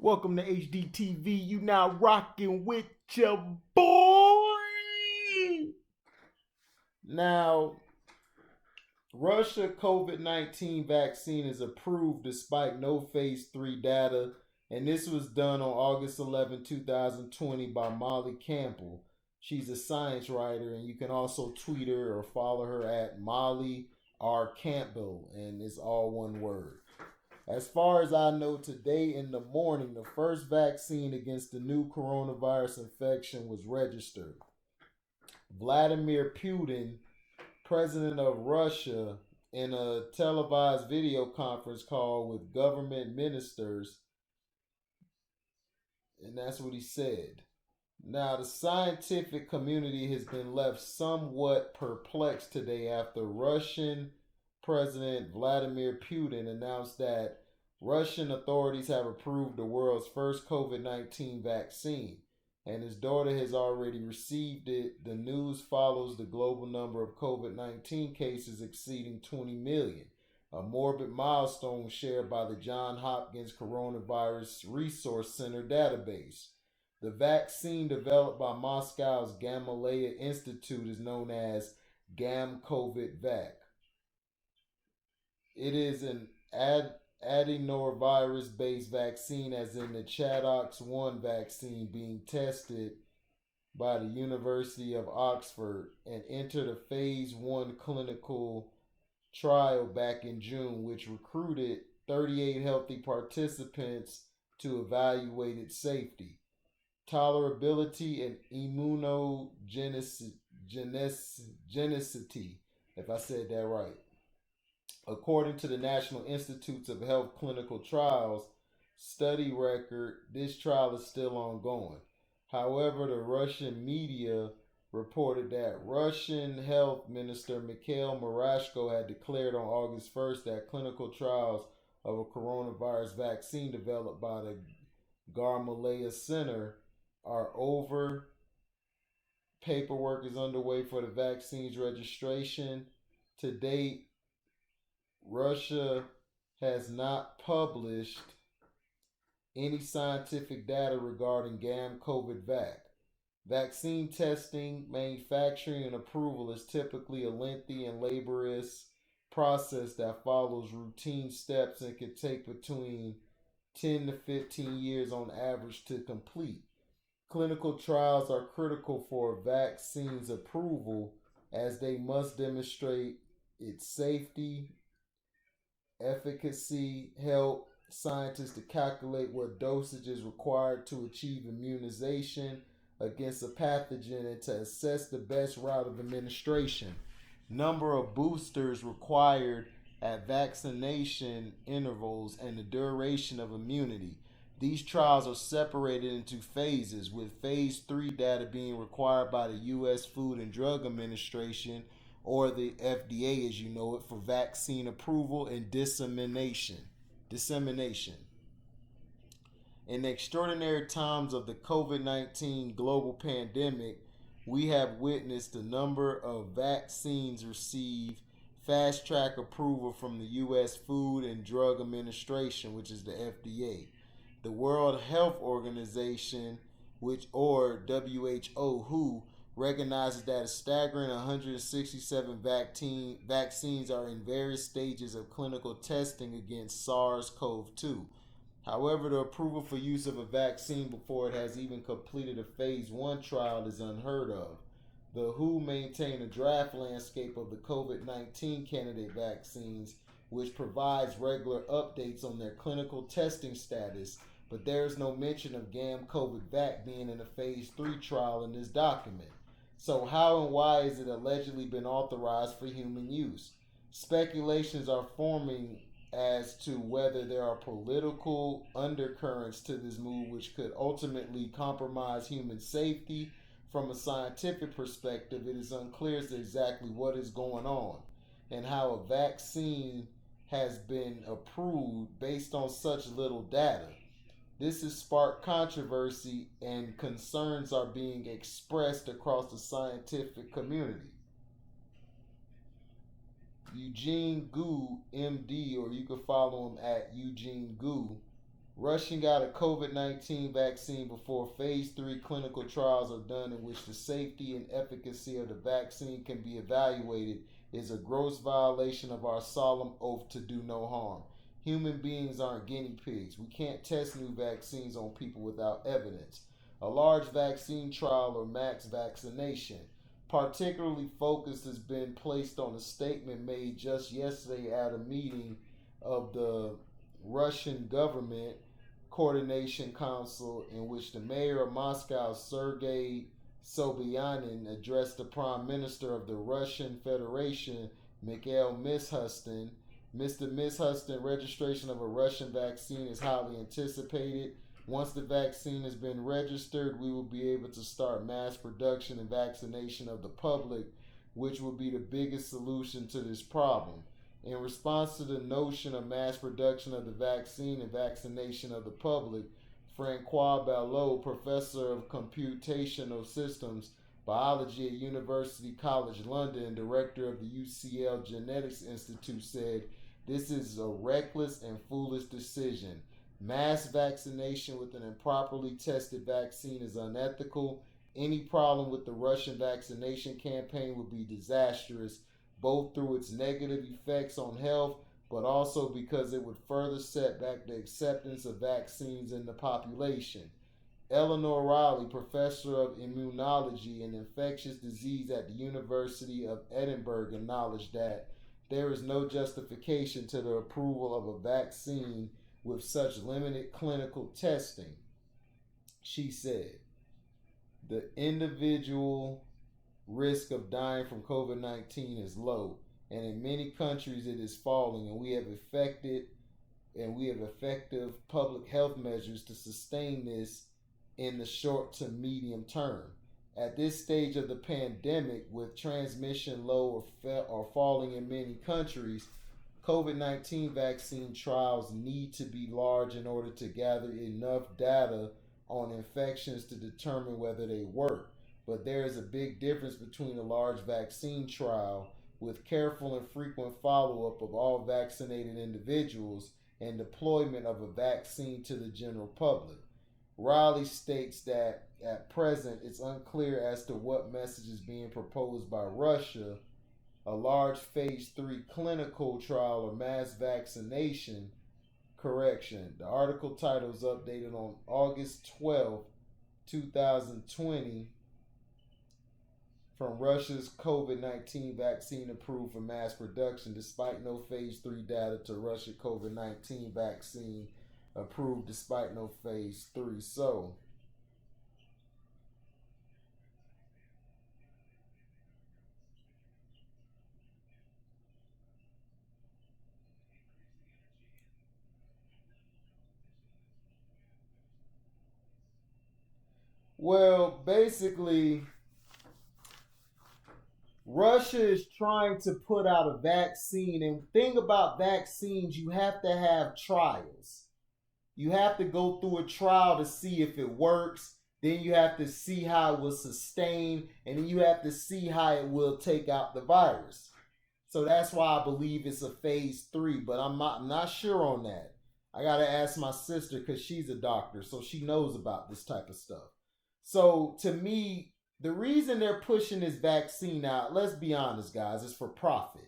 Welcome to HDTV. You now rocking with your boy. Now, Russia COVID-19 vaccine is approved despite no phase 3 data, and this was done on August 11, 2020 by Molly Campbell. She's a science writer, and you can also tweet her or follow her at Molly R. Campbell, and it's all one word. As far as I know, today in the morning, the first vaccine against the new coronavirus infection was registered. Vladimir Putin, president of Russia, in a televised video conference call with government ministers, and that's what he said. Now, the scientific community has been left somewhat perplexed today after Russian President Vladimir Putin announced that Russian authorities have approved the world's first COVID-19 vaccine, and his daughter has already received it. The news follows the global number of COVID-19 cases exceeding 20 million, a morbid milestone shared by the Johns Hopkins Coronavirus Resource Center database. The vaccine developed by Moscow's Gamaleya Institute is known as GamCovid-Vac. It is an adenovirus-based vaccine, as in the ChAdOx1 vaccine being tested by the University of Oxford and entered a phase 1 clinical trial back in June, which recruited 38 healthy participants to evaluate its safety, tolerability, and immunogenicity, if I said that right. According to the National Institutes of Health clinical trials study record, this trial is still ongoing. However, the Russian media reported that Russian Health Minister Mikhail Murashko had declared on August 1st that clinical trials of a coronavirus vaccine developed by the Gamaleya Center are over. Paperwork is underway for the vaccine's registration. To date, Russia has not published any scientific data regarding GamCovid-Vac. Vaccine testing, manufacturing, and approval is typically a lengthy and laborious process that follows routine steps and can take between 10 to 15 years on average to complete. Clinical trials are critical for a vaccine's approval as they must demonstrate its safety, efficacy, help scientists to calculate what dosage is required to achieve immunization against a pathogen, and to assess the best route of administration, number of boosters required at vaccination intervals, and the duration of immunity. These trials are separated into phases, with phase 3 data being required by the U.S. Food and Drug Administration, or the FDA as you know it, for vaccine approval and dissemination. In the extraordinary times of the COVID-19 global pandemic, we have witnessed a number of vaccines receive fast track approval from the U.S. Food and Drug Administration, which is the FDA. The World Health Organization, or WHO, recognizes that a staggering 167 vaccines are in various stages of clinical testing against SARS-CoV-2. However, the approval for use of a vaccine before it has even completed a phase 1 trial is unheard of. The WHO maintain a draft landscape of the COVID-19 candidate vaccines, which provides regular updates on their clinical testing status, but there is no mention of GamCovid-Vac being in a phase 3 trial in this document. So how and why is it allegedly been authorized for human use? Speculations are forming as to whether there are political undercurrents to this move which could ultimately compromise human safety. From a scientific perspective, it is unclear as to exactly what is going on and how a vaccine has been approved based on such little data. This has sparked controversy, and concerns are being expressed across the scientific community. Eugene Gu, MD, or you can follow him at Eugene Gu, Russian got a COVID-19 vaccine before phase 3 clinical trials are done in which the safety and efficacy of the vaccine can be evaluated is a gross violation of our solemn oath to do no harm. Human beings aren't guinea pigs. We can't test new vaccines on people without evidence. A large vaccine trial or max vaccination. Particularly focus has been placed on a statement made just yesterday at a meeting of the Russian government coordination council in which the mayor of Moscow, Sergei Sobyanin, addressed the prime minister of the Russian Federation, Mikhail Mishustin. Mr. Mishustin, registration of a Russian vaccine is highly anticipated. Once the vaccine has been registered, we will be able to start mass production and vaccination of the public, which will be the biggest solution to this problem. In response to the notion of mass production of the vaccine and vaccination of the public, Francois Ballot, professor of computational systems biology at University College London and director of the UCL Genetics Institute, said, "This is a reckless and foolish decision. Mass vaccination with an improperly tested vaccine is unethical. Any problem with the Russian vaccination campaign would be disastrous, both through its negative effects on health, but also because it would further set back the acceptance of vaccines in the population." Eleanor Riley, professor of immunology and infectious disease at the University of Edinburgh, acknowledged that there is no justification to the approval of a vaccine with such limited clinical testing. She said, "The individual risk of dying from COVID-19 is low, and in many countries it is falling, and we have effective public health measures to sustain this in the short to medium term. At this stage of the pandemic, with transmission low or falling in many countries, COVID-19 vaccine trials need to be large in order to gather enough data on infections to determine whether they work. But there is a big difference between a large vaccine trial with careful and frequent follow-up of all vaccinated individuals and deployment of a vaccine to the general public." Riley states that at present it's unclear as to what message is being proposed by Russia, a large phase 3 clinical trial or mass vaccination. Correction. The article title is updated on August 12th, 2020, from Russia's COVID-19 vaccine approved for mass production despite no phase 3 data to Russia COVID-19 vaccine approved despite no phase 3. So, well, basically, Russia is trying to put out a vaccine. And the thing about vaccines, you have to have trials. You have to go through a trial to see if it works. Then you have to see how it will sustain. And then you have to see how it will take out the virus. So that's why I believe it's a phase 3. But I'm not sure on that. I got to ask my sister because she's a doctor. So she knows about this type of stuff. So to me, the reason they're pushing this vaccine out, let's be honest, guys, is for profit.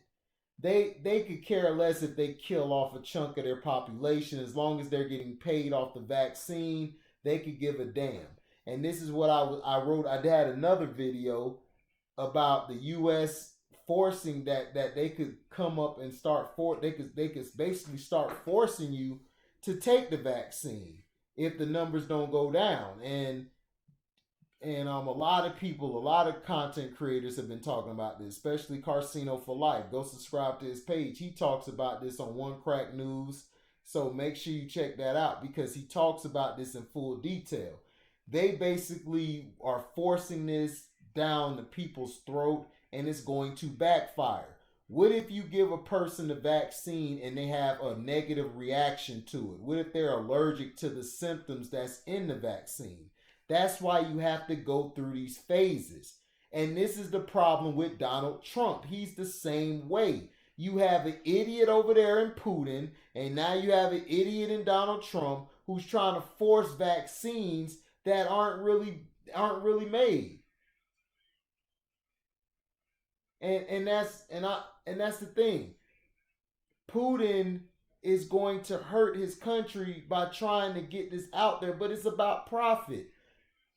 They could care less if they kill off a chunk of their population as long as they're getting paid off the vaccine. They could give a damn. And this is what I wrote. I had another video about the U.S. forcing that they could come up and they could basically start forcing you to take the vaccine if the numbers don't go down. And a lot of people, a lot of content creators have been talking about this, especially Carcino for Life. Go subscribe to his page. He talks about this on One Crack News. So make sure you check that out because he talks about this in full detail. They basically are forcing this down the people's throat and it's going to backfire. What if you give a person the vaccine and they have a negative reaction to it? What if they're allergic to the symptoms that's in the vaccine? That's why you have to go through these phases. And this is the problem with Donald Trump. He's the same way. You have an idiot over there in Putin, and now you have an idiot in Donald Trump who's trying to force vaccines that aren't really made. And that's the thing. Putin is going to hurt his country by trying to get this out there, but it's about profit.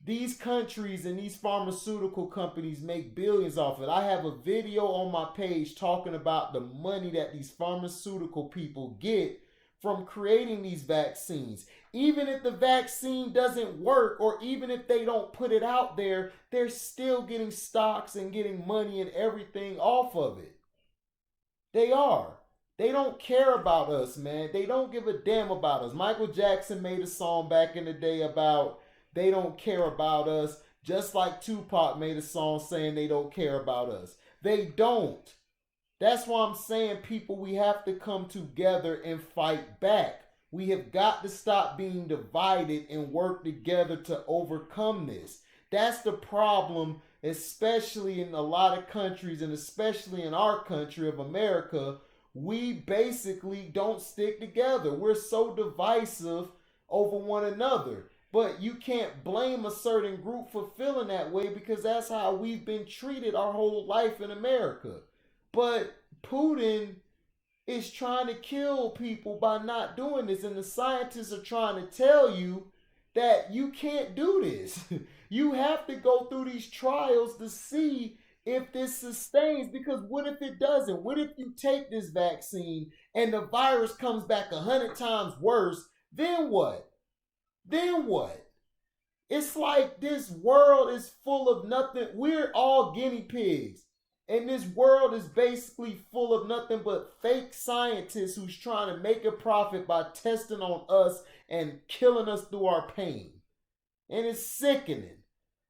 These countries and these pharmaceutical companies make billions off it. I have a video on my page talking about the money that these pharmaceutical people get from creating these vaccines. Even if the vaccine doesn't work, or even if they don't put it out there, they're still getting stocks and getting money and everything off of it. They are. They don't care about us, man. They don't give a damn about us. Michael Jackson made a song back in the day about they don't care about us, just like Tupac made a song saying they don't care about us. They don't. That's why I'm saying, people, we have to come together and fight back. We have got to stop being divided and work together to overcome this. That's the problem, especially in a lot of countries, and especially in our country of America. We basically don't stick together. We're so divisive over one another. But you can't blame a certain group for feeling that way, because that's how we've been treated our whole life in America. But Putin is trying to kill people by not doing this, and the scientists are trying to tell you that you can't do this. You have to go through these trials to see if this sustains, because what if it doesn't? What if you take this vaccine and the virus comes back 100 times worse? Then what? Then what? It's like this world is full of nothing. We're all guinea pigs. And this world is basically full of nothing but fake scientists who's trying to make a profit by testing on us and killing us through our pain. And it's sickening.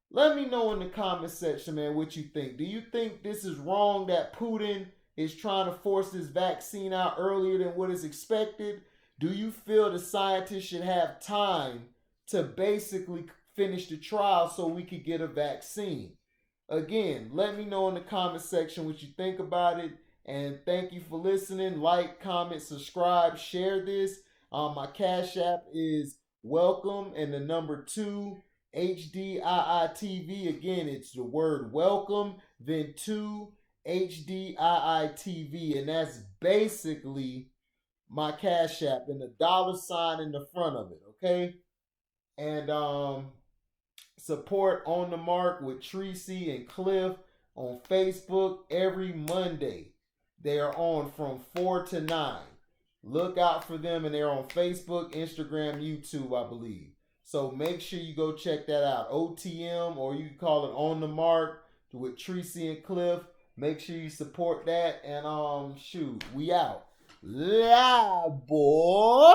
Let me know in the comment section, man, what you think. Do you think this is wrong that Putin is trying to force this vaccine out earlier than what is expected? Do you feel the scientists should have time to basically finish the trial so we could get a vaccine? Again, let me know in the comment section what you think about it. And thank you for listening. Like, comment, subscribe, share this. My Cash App is welcome and the number 2 HDIITV. Again, it's the word welcome, then 2 HDIITV. And that's basically my Cash App and the $ in the front of it. Okay? And support On the Mark with Tracy and Cliff on Facebook every Monday. They are on from 4 to 9. Look out for them, and they're on Facebook, Instagram, YouTube, I believe. So make sure you go check that out. OTM, or you can call it On the Mark with Tracy and Cliff. Make sure you support that. And shoot, we out. Yeah, boy.